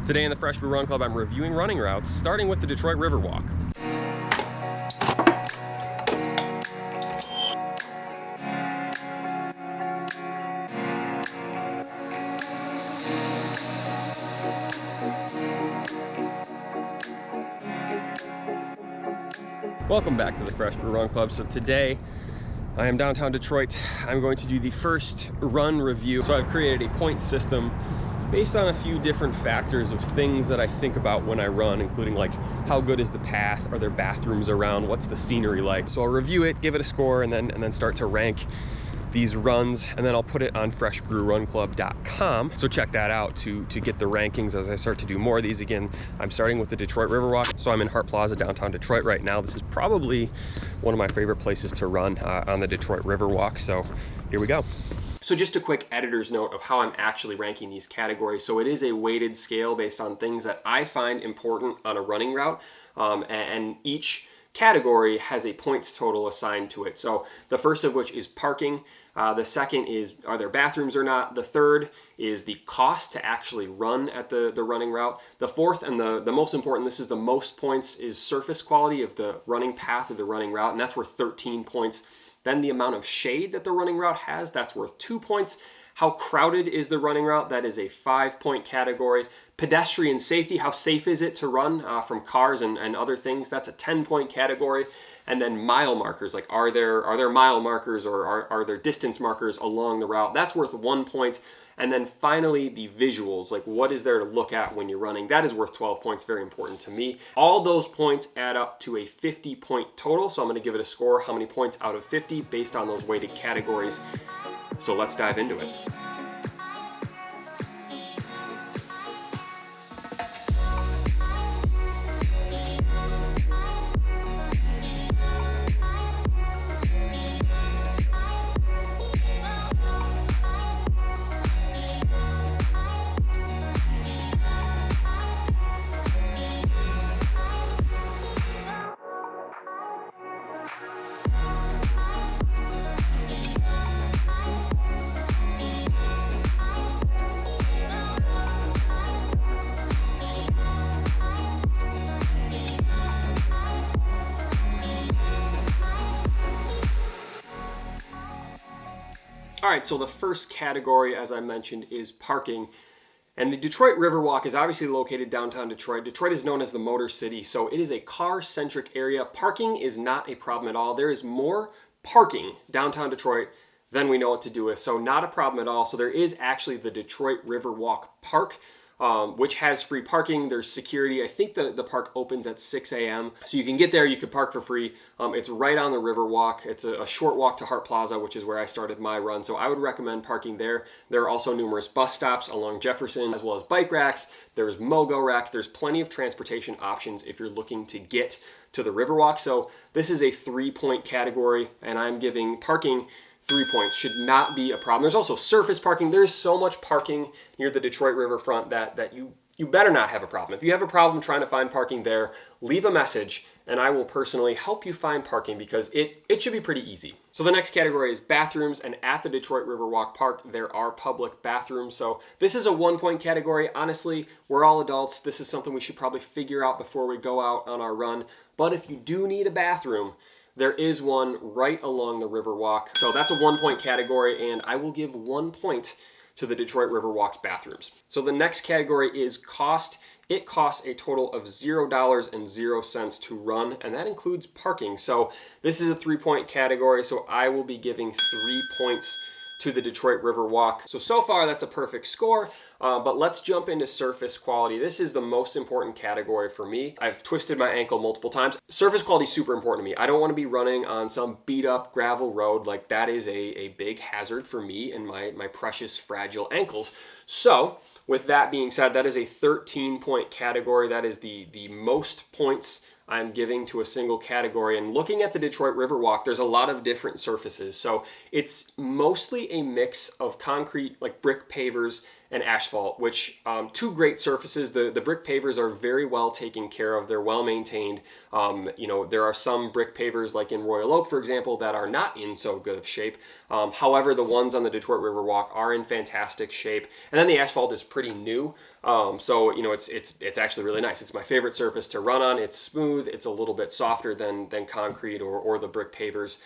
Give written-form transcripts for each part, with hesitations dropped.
Today in the Fresh Brew Run Club, I'm reviewing running routes, starting with the Detroit Riverwalk. Welcome back to the Fresh Brew Run Club. So today, I am downtown Detroit. I'm going to do the first run review. So I've created a point system based on a few different factors of things that I think about when I run, including like how good is the path, are there bathrooms around, what's the scenery like. So I'll review it, give it a score, and then start to rank these runs, and then I'll put it on freshbrewrunclub.com. So check that out to get the rankings as I start to do more of these. Again, I'm starting with the Detroit Riverwalk. So I'm in Hart Plaza, downtown Detroit right now. This is probably one of my favorite places to run on the Detroit Riverwalk. So here we go. So just a quick editor's note of how I'm actually ranking these categories. So it is a weighted scale based on things that I find important on a running route, and each category has a points total assigned to it. So the first of which is parking. The second is, are there bathrooms or not? The third is the cost to actually run at the running route. The fourth and the most important, this is the most points, is surface quality of the running path or the running route, and that's worth 13 points. Then the amount of shade that the running route has, that's worth 2 points. How crowded is the running route? That is a 5-point category. Pedestrian safety, how safe is it to run from cars and other things? That's a 10-point category. And then mile markers, like are there mile markers or are there distance markers along the route? That's worth 1 point. And then finally, the visuals, like what is there to look at when you're running? That is worth 12 points, very important to me. All those points add up to a 50-point total. So I'm gonna give it a score, how many points out of 50 based on those weighted categories. So let's dive into it. All right, so the first category, as I mentioned, is parking. And the Detroit Riverwalk is obviously located downtown Detroit. Detroit is known as the Motor City, so it is a car-centric area. Parking is not a problem at all. There is more parking downtown Detroit than we know what to do with, so not a problem at all. So there is actually the Detroit Riverwalk Park, which has free parking. There's security. I think the park opens at 6 a.m. So you can get there, you can park for free. It's right on the Riverwalk. It's a short walk to Hart Plaza, which is where I started my run. So I would recommend parking there. There are also numerous bus stops along Jefferson, as well as bike racks. There's MoGo racks. There's plenty of transportation options if you're looking to get to the Riverwalk. So this is a 3-point category, and I'm giving parking 3 points. Should not be a problem. There's also surface parking. There's so much parking near the Detroit riverfront that you better not have a problem. If you have a problem trying to find parking there, leave a message and I will personally help you find parking because it should be pretty easy. So the next category is bathrooms, and at the Detroit Riverwalk Park, there are public bathrooms. So this is a 1-point category. Honestly, we're all adults. This is something we should probably figure out before we go out on our run. But if you do need a bathroom, there is one right along the Riverwalk. So that's a 1-point category, and I will give 1 point to the Detroit Riverwalk's bathrooms. So the next category is cost. It costs a total of $0.00 to run, and that includes parking. So this is a 3-point category, so I will be giving 3 points to the Detroit Riverwalk. So far that's a perfect score, but let's jump into surface quality. This is the most important category for me. I've twisted my ankle multiple times. Surface quality is super important to me. I don't want to be running on some beat up gravel road. Like that is a big hazard for me and my precious fragile ankles. So with that being said, that is a 13-point category. That is the most points I'm giving to a single category. And looking at the Detroit Riverwalk, there's a lot of different surfaces. So it's mostly a mix of concrete, like brick pavers, and asphalt, which two great surfaces. The brick pavers are very well taken care of. They're well maintained. There are some brick pavers like in Royal Oak, for example, that are not in so good of shape. However, the ones on the Detroit Riverwalk are in fantastic shape. And then the asphalt is pretty new. It's actually really nice. It's my favorite surface to run on. It's smooth. It's a little bit softer than concrete or the brick pavers.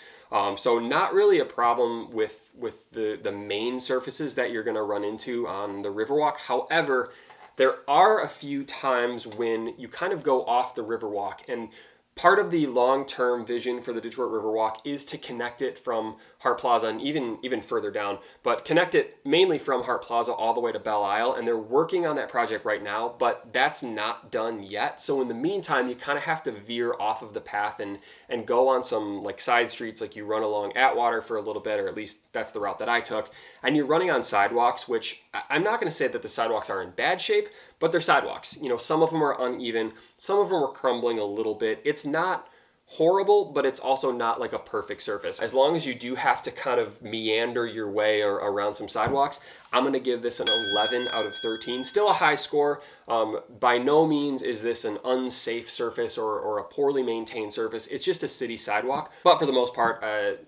So not really a problem with the main surfaces that you're going to run into on the Riverwalk. However, there are a few times when you kind of go off the Riverwalk, and part of the long-term vision for the Detroit Riverwalk is to connect it from Hart Plaza and even further down, but connect it mainly from Hart Plaza all the way to Belle Isle, and they're working on that project right now, but that's not done yet. So in the meantime, you kind of have to veer off of the path and go on some like side streets, like you run along Atwater for a little bit, or at least that's the route that I took, and you're running on sidewalks, which I'm not going to say that the sidewalks are in bad shape, but they're sidewalks. Some of them are uneven, some of them are crumbling a little bit. It's not horrible, but it's also not like a perfect surface. As long as you do have to kind of meander your way or around some sidewalks, I'm going to give this an 11 out of 13. Still a high score. By no means is this an unsafe surface or a poorly maintained surface. It's just a city sidewalk, but for the most part,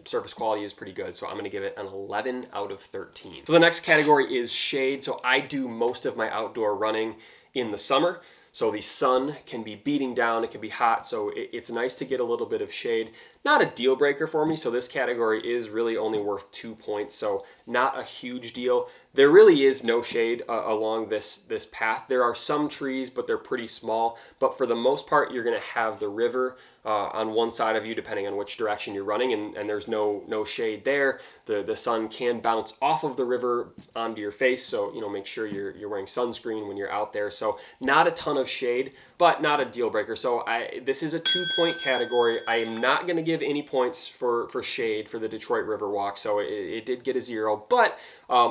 surface quality is pretty good. So I'm going to give it an 11 out of 13. So the next category is shade. So I do most of my outdoor running in the summer. So the sun can be beating down, it can be hot, so it's nice to get a little bit of shade. Not a deal breaker for me, so this category is really only worth 2 points, so not a huge deal. There really is no shade along this path. There are some trees, but they're pretty small. But for the most part, you're going to have the river on one side of you, depending on which direction you're running, and there's no shade there. The sun can bounce off of the river onto your face, so make sure you're wearing sunscreen when you're out there. So not a ton of shade, but not a deal breaker. So this is a 2-point category. I am not going to give any points for shade for the Detroit Riverwalk, so it did get a 0. But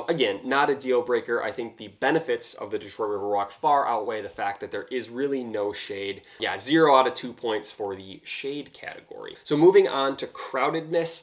again, not a deal breaker. I think the benefits of the Detroit Riverwalk far outweigh the fact that there is really no shade. Yeah, 0 out of 2 points for the shade category. So moving on to crowdedness.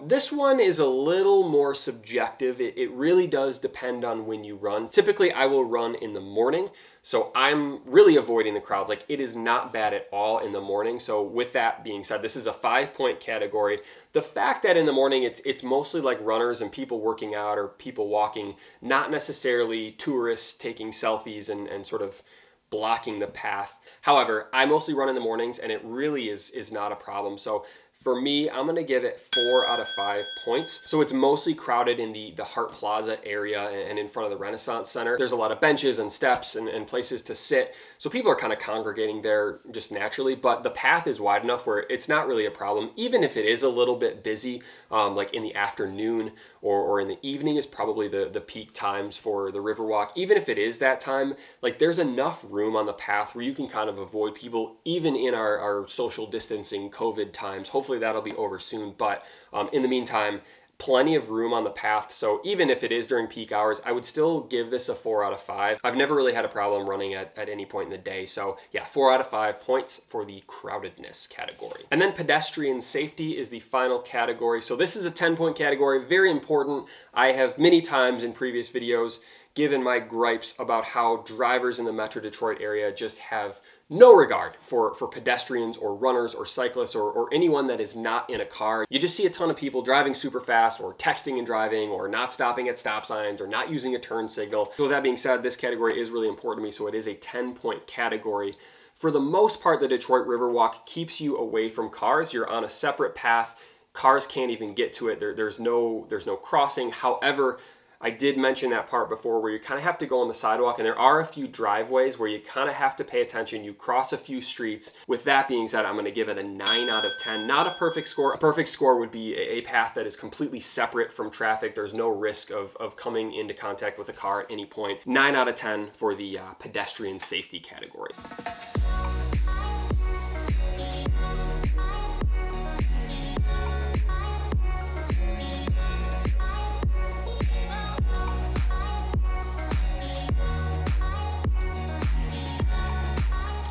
This one is a little more subjective. It really does depend on when you run. Typically, I will run in the morning, so I'm really avoiding the crowds. Like, it is not bad at all in the morning. So with that being said, this is a 5-point category. The fact that in the morning it's mostly like runners and people working out or people walking, not necessarily tourists taking selfies and sort of blocking the path. However, I mostly run in the mornings, and it really is not a problem. So for me, I'm going to give it 4 out of 5 points. So it's mostly crowded in the Hart Plaza area and in front of the Renaissance Center. There's a lot of benches and steps and places to sit. So people are kind of congregating there just naturally, but the path is wide enough where it's not really a problem. Even if it is a little bit busy, like in the afternoon or in the evening is probably the peak times for the Riverwalk. Even if it is that time, like there's enough room on the path where you can kind of avoid people, even in our social distancing COVID times. Hopefully that'll be over soon, but in the meantime, plenty of room on the path. So even if it is during peak hours, I would still give this a 4 out of 5. I've never really had a problem running at any point in the day. So yeah, 4 out of 5 points for the crowdedness category. And then pedestrian safety is the final category. So this is a 10-point category, very important. I have many times in previous videos given my gripes about how drivers in the Metro Detroit area just have no regard for pedestrians or runners or cyclists or anyone that is not in a car. You just see a ton of people driving super fast or texting and driving or not stopping at stop signs or not using a turn signal. So with that being said, this category is really important to me, so it is a 10-point category. For the most part, the Detroit Riverwalk keeps you away from cars. You're on a separate path. Cars can't even get to it. There's no crossing. However, I did mention that part before where you kind of have to go on the sidewalk, and there are a few driveways where you kind of have to pay attention. You cross a few streets. With that being said, I'm going to give it a 9 out of 10. Not a perfect score. A perfect score would be a path that is completely separate from traffic. There's no risk of coming into contact with a car at any point. 9 out of 10 for the pedestrian safety category.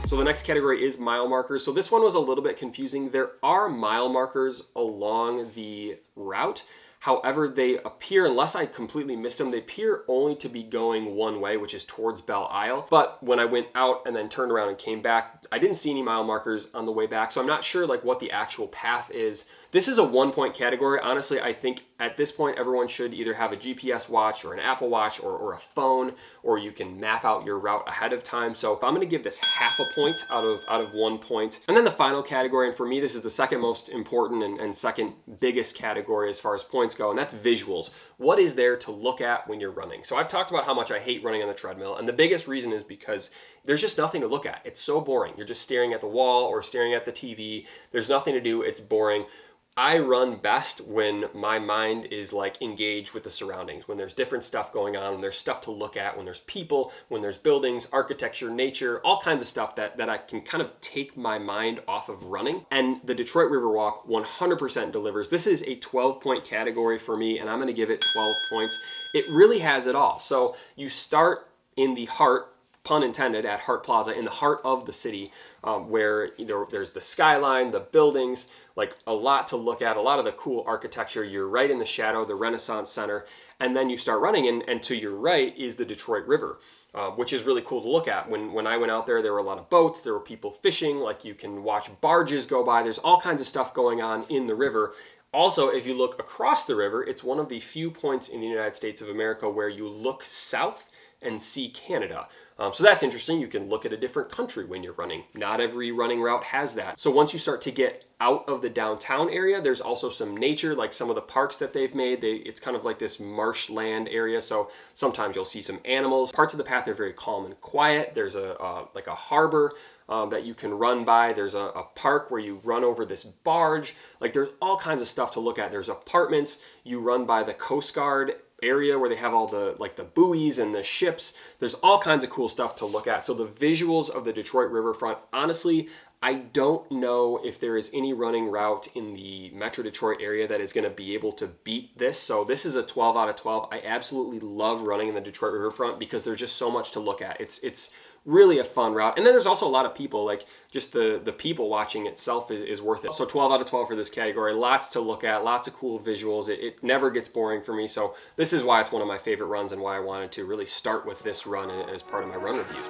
So the next category is mile markers. So this one was a little bit confusing. There are mile markers along the route. However, they appear, unless I completely missed them, they appear only to be going one way, which is towards Belle Isle. But when I went out and then turned around and came back, I didn't see any mile markers on the way back, so I'm not sure like what the actual path is. This is a 1-point category. Honestly, I think at this point everyone should either have a GPS watch or an Apple Watch or a phone, or you can map out your route ahead of time. So I'm gonna give this half a point out of 1 point. And then the final category, and for me this is the second most important and second biggest category as far as points go, and that's visuals. What is there to look at when you're running? So I've talked about how much I hate running on the treadmill, and the biggest reason is because there's just nothing to look at. It's so boring. You're just staring at the wall or staring at the TV. There's nothing to do. It's boring. I run best when my mind is like engaged with the surroundings, when there's different stuff going on, when there's stuff to look at, when there's people, when there's buildings, architecture, nature, all kinds of stuff that I can kind of take my mind off of running. And the Detroit Riverwalk 100% delivers. This is a 12-point category for me, and I'm going to give it 12 points. It really has it all. So you start in the heart, pun intended, at Hart Plaza, in the heart of the city, where there's the skyline, the buildings, like a lot to look at, a lot of the cool architecture. You're right in the shadow, the Renaissance Center, and then you start running, and to your right is the Detroit River, which is really cool to look at. When I went out there were a lot of boats, there were people fishing, like you can watch barges go by. There's all kinds of stuff going on in the river. Also, if you look across the river, it's one of the few points in the United States of America where you look south and see Canada. So that's interesting. You can look at a different country when you're running. Not every running route has that. So once you start to get out of the downtown area, there's also some nature, like some of the parks that they've made. It's kind of like this marshland area, so sometimes you'll see some animals. Parts of the path are very calm and quiet. There's like a harbor that you can run by. There's a park where you run over this barge. Like there's all kinds of stuff to look at. There's apartments. You run by the Coast Guard area where they have all the like the buoys and the ships. There's all kinds of cool stuff to look at. So the visuals of the Detroit riverfront, honestly, I don't know if there is any running route in the Metro Detroit area that is going to be able to beat this. So this is a 12 out of 12. I absolutely love running in the Detroit riverfront because there's just so much to look at. It's really a fun route. And then there's also a lot of people, like just the people watching itself is worth it. So 12 out of 12 for this category. Lots to look at, lots of cool visuals. It never gets boring for me. So this is why it's one of my favorite runs and why I wanted to really start with this run as part of my run reviews.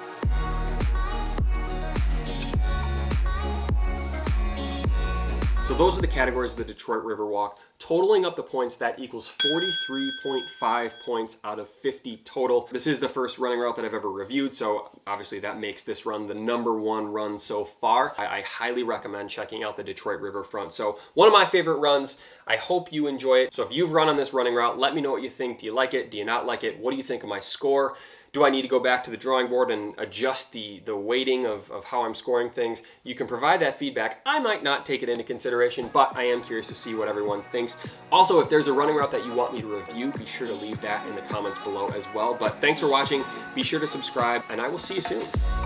So those are the categories of the Detroit Riverwalk. Totaling up the points, that equals 43.5 points out of 50 total. This is the first running route that I've ever reviewed, so obviously that makes this run the #1 run so far. I highly recommend checking out the Detroit Riverfront. So one of my favorite runs. I hope you enjoy it. So if you've run on this running route, let me know what you think. Do you like it? Do you not like it? What do you think of my score? Do I need to go back to the drawing board and adjust the weighting of how I'm scoring things? You can provide that feedback. I might not take it into consideration, but I am curious to see what everyone thinks. Also, if there's a running route that you want me to review, be sure to leave that in the comments below as well. But thanks for watching. Be sure to subscribe, and I will see you soon.